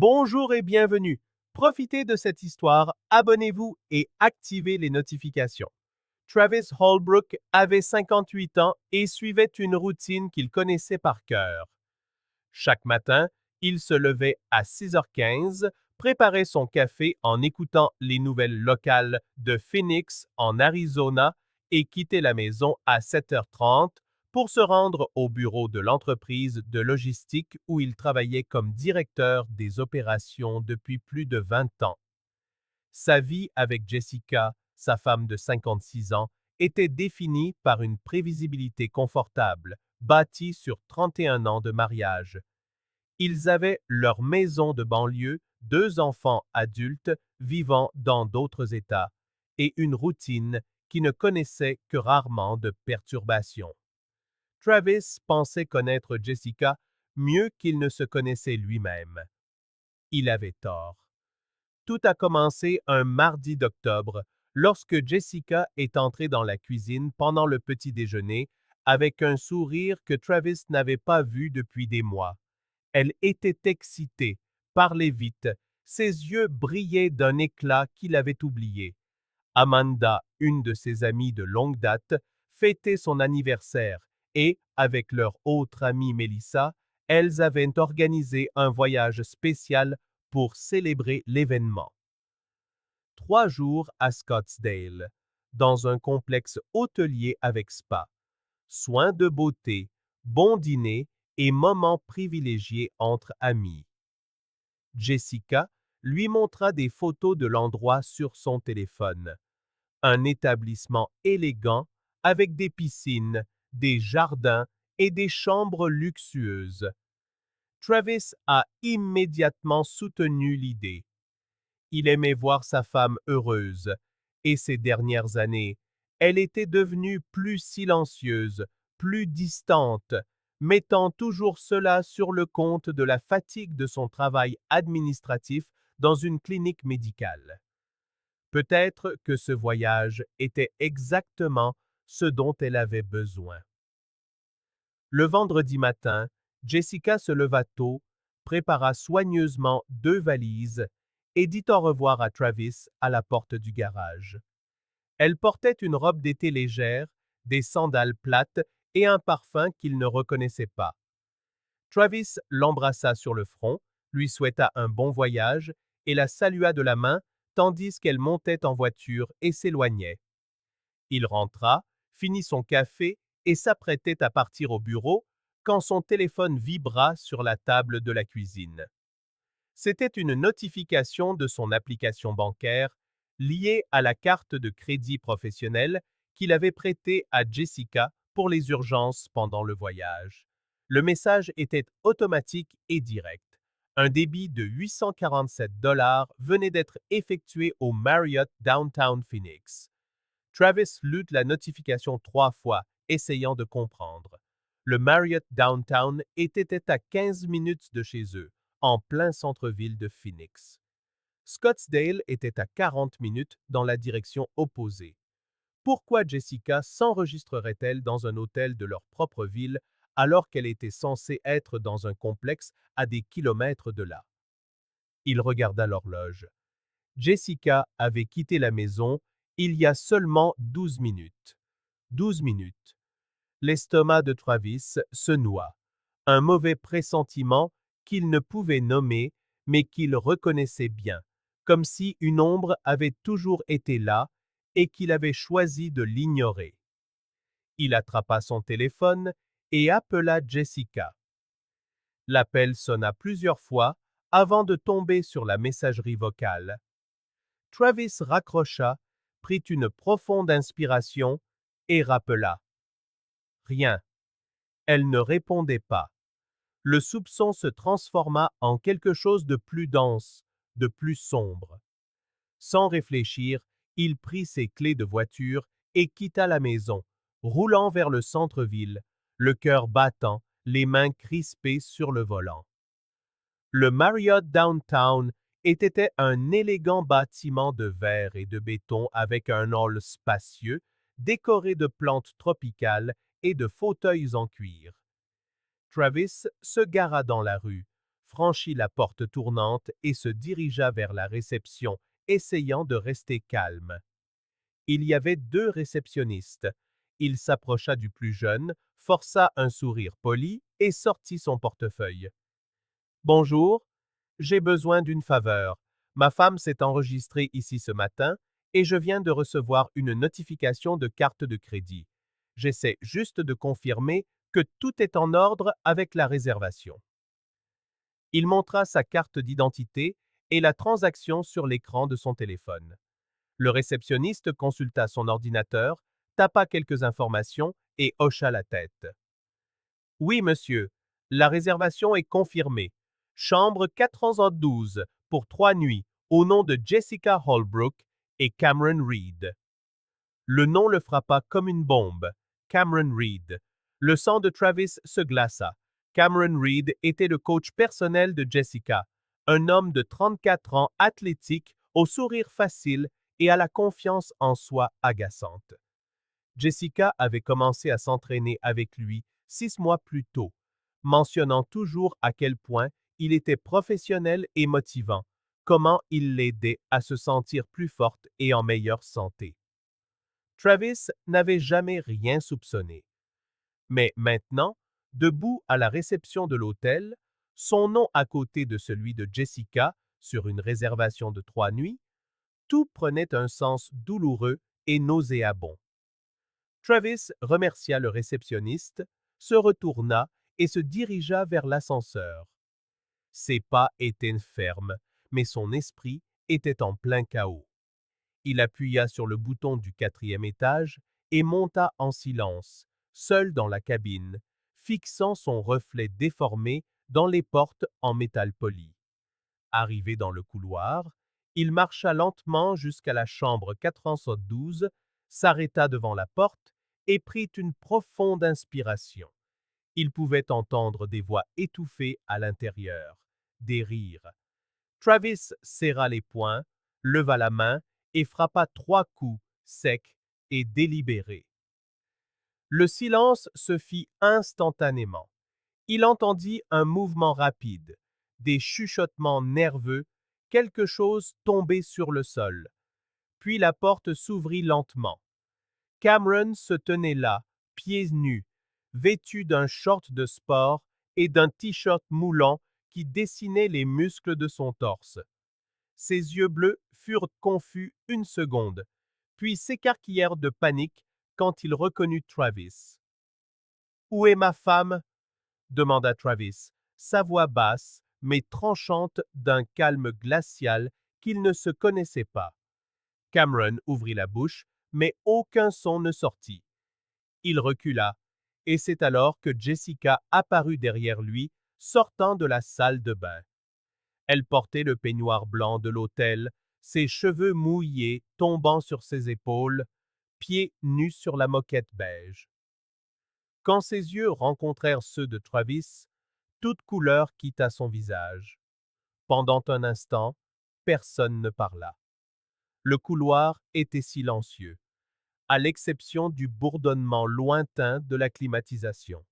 Bonjour et bienvenue. Profitez de cette histoire, abonnez-vous et activez les notifications. Travis Holbrook avait 58 ans et suivait une routine qu'il connaissait par cœur. Chaque matin, il se levait à 6h15, préparait son café en écoutant les nouvelles locales de Phoenix en Arizona et quittait la maison à 7h30 pour se rendre au bureau de l'entreprise de logistique où il travaillait comme directeur des opérations depuis plus de 20 ans. Sa vie avec Jessica, sa femme de 56 ans, était définie par une prévisibilité confortable, bâtie sur 31 ans de mariage. Ils avaient leur maison de banlieue, 2 enfants adultes vivant dans d'autres États, et une routine qui ne connaissait que rarement de perturbations. Travis pensait connaître Jessica mieux qu'il ne se connaissait lui-même. Il avait tort. Tout a commencé un mardi d'octobre, lorsque Jessica est entrée dans la cuisine pendant le petit déjeuner avec un sourire que Travis n'avait pas vu depuis des mois. Elle était excitée, parlait vite, ses yeux brillaient d'un éclat qu'il avait oublié. Amanda, une de ses amies de longue date, fêtait son anniversaire et, avec leur autre amie Melissa, elles avaient organisé un voyage spécial pour célébrer l'événement. 3 jours à Scottsdale, dans un complexe hôtelier avec spa. Soins de beauté, bon dîner et moments privilégiés entre amis. Jessica lui montra des photos de l'endroit sur son téléphone. Un établissement élégant avec des piscines, des jardins et des chambres luxueuses. Travis a immédiatement soutenu l'idée. Il aimait voir sa femme heureuse, et ces dernières années, elle était devenue plus silencieuse, plus distante, mettant toujours cela sur le compte de la fatigue de son travail administratif dans une clinique médicale. Peut-être que ce voyage était exactement ce dont elle avait besoin. Le vendredi matin, Jessica se leva tôt, prépara soigneusement 2 valises et dit au revoir à Travis à la porte du garage. Elle portait une robe d'été légère, des sandales plates et un parfum qu'il ne reconnaissait pas. Travis l'embrassa sur le front, lui souhaita un bon voyage et la salua de la main tandis qu'elle montait en voiture et s'éloignait. Il rentra, finit son café et s'apprêtait à partir au bureau quand son téléphone vibra sur la table de la cuisine. C'était une notification de son application bancaire liée à la carte de crédit professionnel qu'il avait prêtée à Jessica pour les urgences pendant le voyage. Le message était automatique et direct. Un débit de 847 $ venait d'être effectué au Marriott Downtown Phoenix. Travis lut la notification 3 fois, essayant de comprendre. Le Marriott Downtown était à 15 minutes de chez eux, en plein centre-ville de Phoenix. Scottsdale était à 40 minutes dans la direction opposée. Pourquoi Jessica s'enregistrerait-elle dans un hôtel de leur propre ville alors qu'elle était censée être dans un complexe à des kilomètres de là? Il regarda l'horloge. Jessica avait quitté la maison il y a seulement 12 minutes. 12 minutes. L'estomac de Travis se noua. Un mauvais pressentiment qu'il ne pouvait nommer, mais qu'il reconnaissait bien, comme si une ombre avait toujours été là et qu'il avait choisi de l'ignorer. Il attrapa son téléphone et appela Jessica. L'appel sonna plusieurs fois avant de tomber sur la messagerie vocale. Travis raccrocha, prit une profonde inspiration et rappela. Rien. Elle ne répondait pas. Le soupçon se transforma en quelque chose de plus dense, de plus sombre. Sans réfléchir, il prit ses clés de voiture et quitta la maison, roulant vers le centre-ville, le cœur battant, les mains crispées sur le volant. Le Marriott Downtown était un élégant bâtiment de verre et de béton avec un hall spacieux, décoré de plantes tropicales et de fauteuils en cuir. Travis se gara dans la rue, franchit la porte tournante et se dirigea vers la réception, essayant de rester calme. Il y avait 2 réceptionnistes. Il s'approcha du plus jeune, força un sourire poli et sortit son portefeuille. Bonjour, j'ai besoin d'une faveur. Ma femme s'est enregistrée ici ce matin et je viens de recevoir une notification de carte de crédit. J'essaie juste de confirmer que tout est en ordre avec la réservation. Il montra sa carte d'identité et la transaction sur l'écran de son téléphone. Le réceptionniste consulta son ordinateur, tapa quelques informations et hocha la tête. Oui, monsieur, la réservation est confirmée. Chambre 412 pour 3 nuits, au nom de Jessica Holbrook et Cameron Reed. Le nom le frappa comme une bombe. Cameron Reed. Le sang de Travis se glaça. Cameron Reed était le coach personnel de Jessica, un homme de 34 ans athlétique, au sourire facile et à la confiance en soi agaçante. Jessica avait commencé à s'entraîner avec lui 6 mois plus tôt, mentionnant toujours à quel point il était professionnel et motivant, comment il l'aidait à se sentir plus forte et en meilleure santé. Travis n'avait jamais rien soupçonné. Mais maintenant, debout à la réception de l'hôtel, son nom à côté de celui de Jessica sur une réservation de 3 nuits, tout prenait un sens douloureux et nauséabond. Travis remercia le réceptionniste, se retourna et se dirigea vers l'ascenseur. Ses pas étaient fermes, mais son esprit était en plein chaos. Il appuya sur le bouton du 4e étage et monta en silence, seul dans la cabine, fixant son reflet déformé dans les portes en métal poli. Arrivé dans le couloir, il marcha lentement jusqu'à la chambre 412, s'arrêta devant la porte et prit une profonde inspiration. Il pouvait entendre des voix étouffées à l'intérieur, des rires. Travis serra les poings, leva la main et frappa 3 coups, secs et délibérés. Le silence se fit instantanément. Il entendit un mouvement rapide, des chuchotements nerveux, quelque chose tomber sur le sol. Puis la porte s'ouvrit lentement. Cameron se tenait là, pieds nus, vêtu d'un short de sport et d'un t-shirt moulant qui dessinait les muscles de son torse. Ses yeux bleus furent confus une seconde, puis s'écarquillèrent de panique quand il reconnut Travis. « Où est ma femme ?» demanda Travis, sa voix basse, mais tranchante d'un calme glacial qu'il ne se connaissait pas. Cameron ouvrit la bouche, mais aucun son ne sortit. Il recula, et c'est alors que Jessica apparut derrière lui, sortant de la salle de bain. Elle portait le peignoir blanc de l'hôtel, ses cheveux mouillés tombant sur ses épaules, pieds nus sur la moquette beige. Quand ses yeux rencontrèrent ceux de Travis, toute couleur quitta son visage. Pendant un instant, personne ne parla. Le couloir était silencieux, à l'exception du bourdonnement lointain de la climatisation.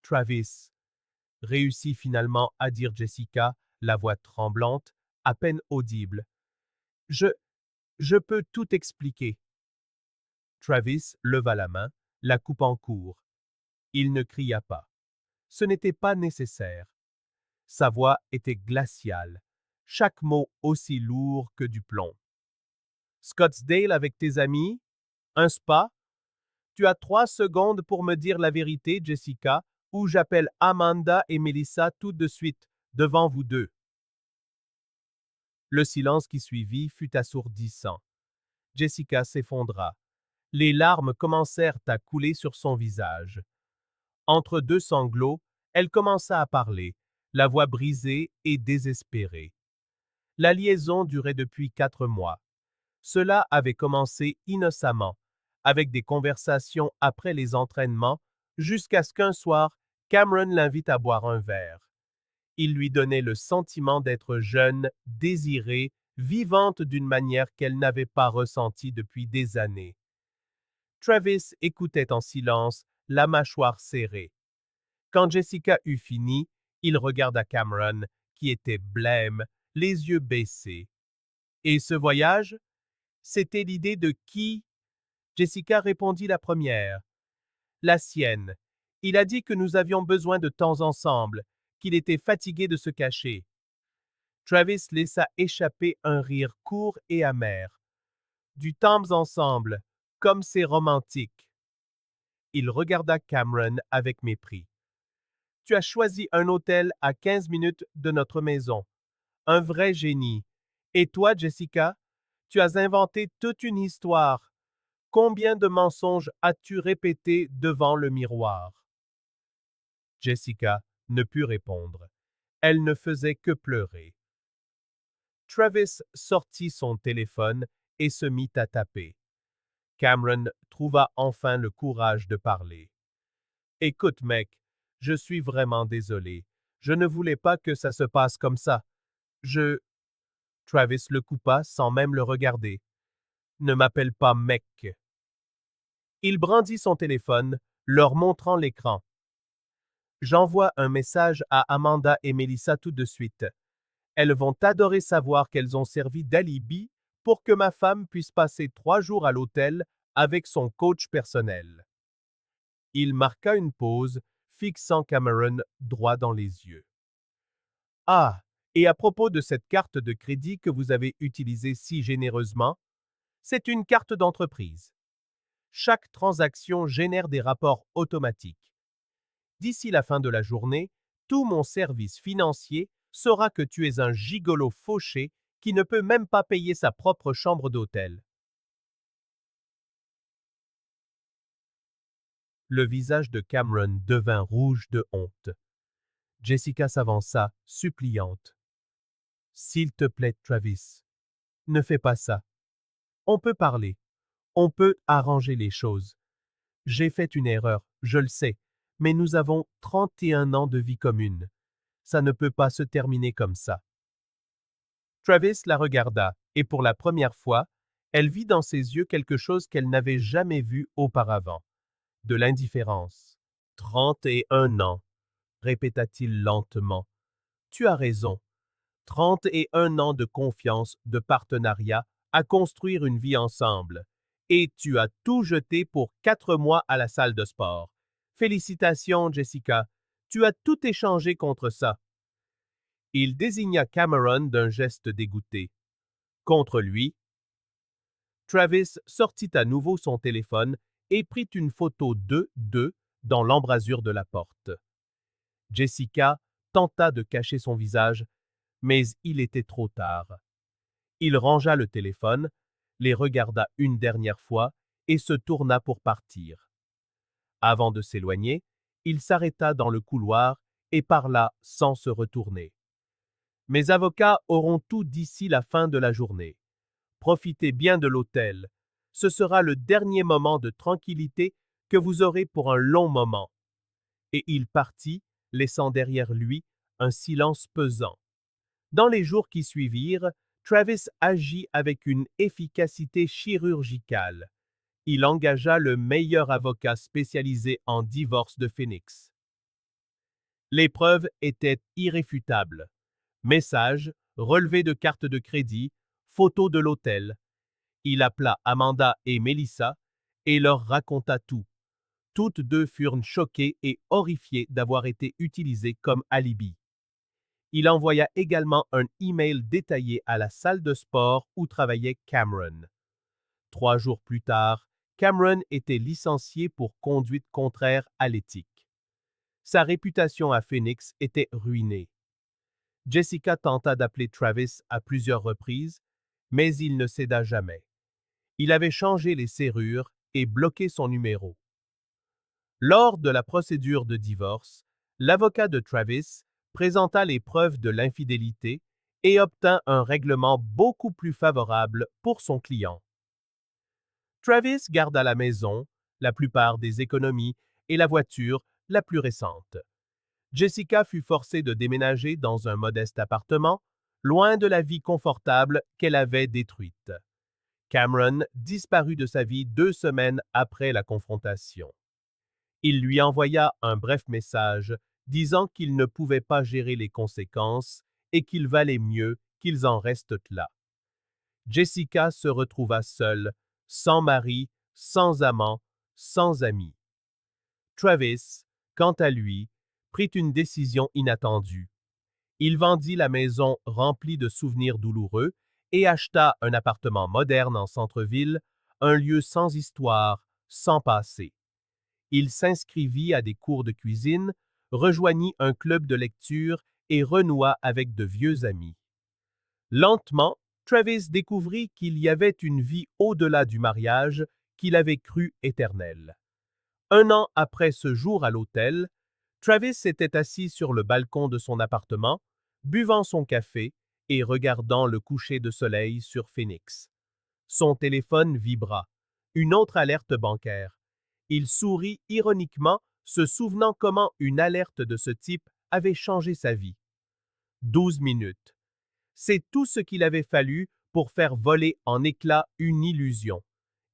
Travis réussit finalement à dire Jessica, la voix tremblante, à peine audible. Je, je peux tout expliquer. Travis leva la main, la coupant court. Il ne cria pas. Ce n'était pas nécessaire. Sa voix était glaciale, chaque mot aussi lourd que du plomb. Scottsdale avec tes amis? Un spa? Tu as 3 secondes pour me dire la vérité, Jessica, ou j'appelle Amanda et Melissa tout de suite, devant vous deux. Le silence qui suivit fut assourdissant. Jessica s'effondra. Les larmes commencèrent à couler sur son visage. Entre 2 sanglots, elle commença à parler, la voix brisée et désespérée. La liaison durait depuis 4 mois. Cela avait commencé innocemment, avec des conversations après les entraînements, jusqu'à ce qu'un soir, Cameron l'invite à boire un verre. Il lui donnait le sentiment d'être jeune, désirée, vivante d'une manière qu'elle n'avait pas ressentie depuis des années. Travis écoutait en silence, la mâchoire serrée. Quand Jessica eut fini, Il regarda Cameron, qui était blême, les yeux baissés. Et ce voyage? C'était l'idée de qui? Jessica répondit la première. La sienne. Il a dit que nous avions besoin de temps ensemble, qu'il était fatigué de se cacher. Travis laissa échapper un rire court et amer. Du temps ensemble, comme c'est romantique. Il regarda Cameron avec mépris. Tu as choisi un hôtel à 15 minutes de notre maison. Un vrai génie. Et toi, Jessica, tu as inventé toute une histoire. Combien de mensonges as-tu répétés devant le miroir? Jessica ne put répondre. Elle ne faisait que pleurer. Travis sortit son téléphone et se mit à taper. Cameron trouva enfin le courage de parler. Écoute, mec, je suis vraiment désolé. Je ne voulais pas que ça se passe comme ça. Travis le coupa sans même le regarder. Ne m'appelle pas mec. Il brandit son téléphone, leur montrant l'écran. J'envoie un message à Amanda et Melissa tout de suite. Elles vont adorer savoir qu'elles ont servi d'alibi pour que ma femme puisse passer 3 jours à l'hôtel avec son coach personnel. Il marqua une pause, fixant Cameron droit dans les yeux. Ah, et à propos de cette carte de crédit que vous avez utilisée si généreusement, c'est une carte d'entreprise. Chaque transaction génère des rapports automatiques. D'ici la fin de la journée, tout mon service financier saura que tu es un gigolo fauché qui ne peut même pas payer sa propre chambre d'hôtel. Le visage de Cameron devint rouge de honte. Jessica s'avança, suppliante. S'il te plaît, Travis, ne fais pas ça. On peut parler. On peut arranger les choses. J'ai fait une erreur, je le sais, mais nous avons 31 ans de vie commune. Ça ne peut pas se terminer comme ça. Travis la regarda, et pour la première fois, elle vit dans ses yeux quelque chose qu'elle n'avait jamais vu auparavant. De l'indifférence. 31 ans, répéta-t-il lentement. Tu as raison. 31 ans de confiance, de partenariat, à construire une vie ensemble. Et tu as tout jeté pour 4 mois à la salle de sport. Félicitations, Jessica. Tu as tout échangé contre ça. Il désigna Cameron d'un geste dégoûté. Contre lui, Travis sortit à nouveau son téléphone et prit une photo d'eux dans l'embrasure de la porte. Jessica tenta de cacher son visage, mais il était trop tard. Il rangea le téléphone, les regarda une dernière fois et se tourna pour partir. Avant de s'éloigner, il s'arrêta dans le couloir et parla sans se retourner. Mes avocats auront tout d'ici la fin de la journée. Profitez bien de l'hôtel. Ce sera le dernier moment de tranquillité que vous aurez pour un long moment. Et il partit, laissant derrière lui un silence pesant. Dans les jours qui suivirent, Travis agit avec une efficacité chirurgicale. Il engagea le meilleur avocat spécialisé en divorce de Phoenix. Les preuves étaient irréfutables. Messages, relevés de cartes de crédit, photos de l'hôtel. Il appela Amanda et Melissa et leur raconta tout. Toutes deux furent choquées et horrifiées d'avoir été utilisées comme alibi. Il envoya également un email détaillé à la salle de sport où travaillait Cameron. 3 jours plus tard, Cameron était licencié pour conduite contraire à l'éthique. Sa réputation à Phoenix était ruinée. Jessica tenta d'appeler Travis à plusieurs reprises, mais il ne céda jamais. Il avait changé les serrures et bloqué son numéro. Lors de la procédure de divorce, l'avocat de Travis présenta les preuves de l'infidélité et obtint un règlement beaucoup plus favorable pour son client. Travis garda la maison, la plupart des économies et la voiture la plus récente. Jessica fut forcée de déménager dans un modeste appartement, loin de la vie confortable qu'elle avait détruite. Cameron disparut de sa vie 2 semaines après la confrontation. Il lui envoya un bref message disant qu'ils ne pouvaient pas gérer les conséquences et qu'il valait mieux qu'ils en restent là. Jessica se retrouva seule, sans mari, sans amant, sans amis. Travis, quant à lui, prit une décision inattendue. Il vendit la maison remplie de souvenirs douloureux et acheta un appartement moderne en centre-ville, un lieu sans histoire, sans passé. Il s'inscrivit à des cours de cuisine, rejoignit un club de lecture et renoua avec de vieux amis. Lentement, Travis découvrit qu'il y avait une vie au-delà du mariage qu'il avait cru éternelle. Un an après ce jour à l'hôtel, Travis s'était assis sur le balcon de son appartement, buvant son café et regardant le coucher de soleil sur Phoenix. Son téléphone vibra. Une autre alerte bancaire. Il sourit ironiquement, se souvenant comment une alerte de ce type avait changé sa vie. 12 minutes. C'est tout ce qu'il avait fallu pour faire voler en éclats une illusion.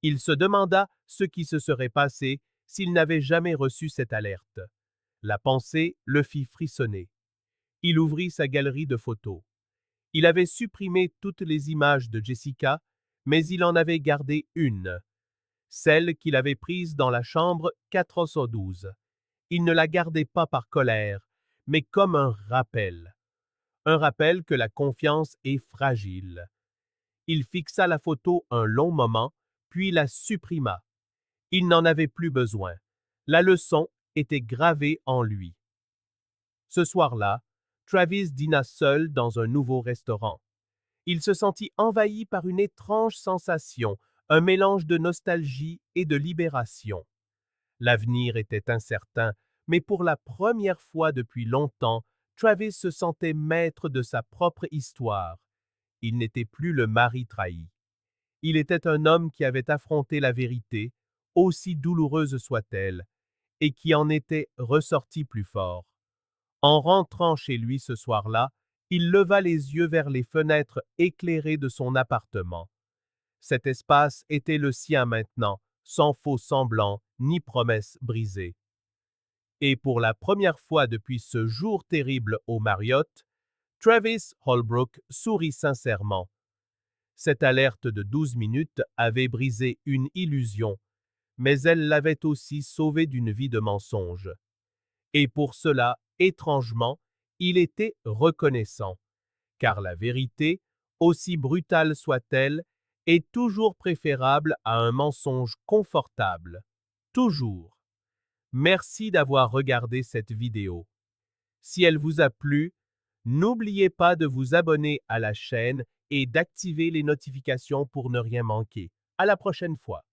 Il se demanda ce qui se serait passé s'il n'avait jamais reçu cette alerte. La pensée le fit frissonner. Il ouvrit sa galerie de photos. Il avait supprimé toutes les images de Jessica, mais il en avait gardé une, celle qu'il avait prise dans la chambre 412. Il ne la gardait pas par colère, mais comme un rappel que la confiance est fragile. Il fixa la photo un long moment, puis la supprima. Il n'en avait plus besoin. La leçon était gravée en lui. Ce soir-là, Travis dîna seul dans un nouveau restaurant. Il se sentit envahi par une étrange sensation, un mélange de nostalgie et de libération. L'avenir était incertain, mais pour la première fois depuis longtemps, Travis se sentait maître de sa propre histoire. Il n'était plus le mari trahi. Il était un homme qui avait affronté la vérité, aussi douloureuse soit-elle, et qui en était ressorti plus fort. En rentrant chez lui ce soir-là, il leva les yeux vers les fenêtres éclairées de son appartement. Cet espace était le sien maintenant, sans faux semblant ni promesses brisées. Et pour la première fois depuis ce jour terrible au Marriott, Travis Holbrook sourit sincèrement. Cette alerte de 12 minutes avait brisé une illusion, mais elle l'avait aussi sauvé d'une vie de mensonges. Et pour cela, étrangement, il était reconnaissant, car la vérité, aussi brutale soit-elle, est toujours préférable à un mensonge confortable. Toujours. Merci d'avoir regardé cette vidéo. Si elle vous a plu, n'oubliez pas de vous abonner à la chaîne et d'activer les notifications pour ne rien manquer. À la prochaine fois.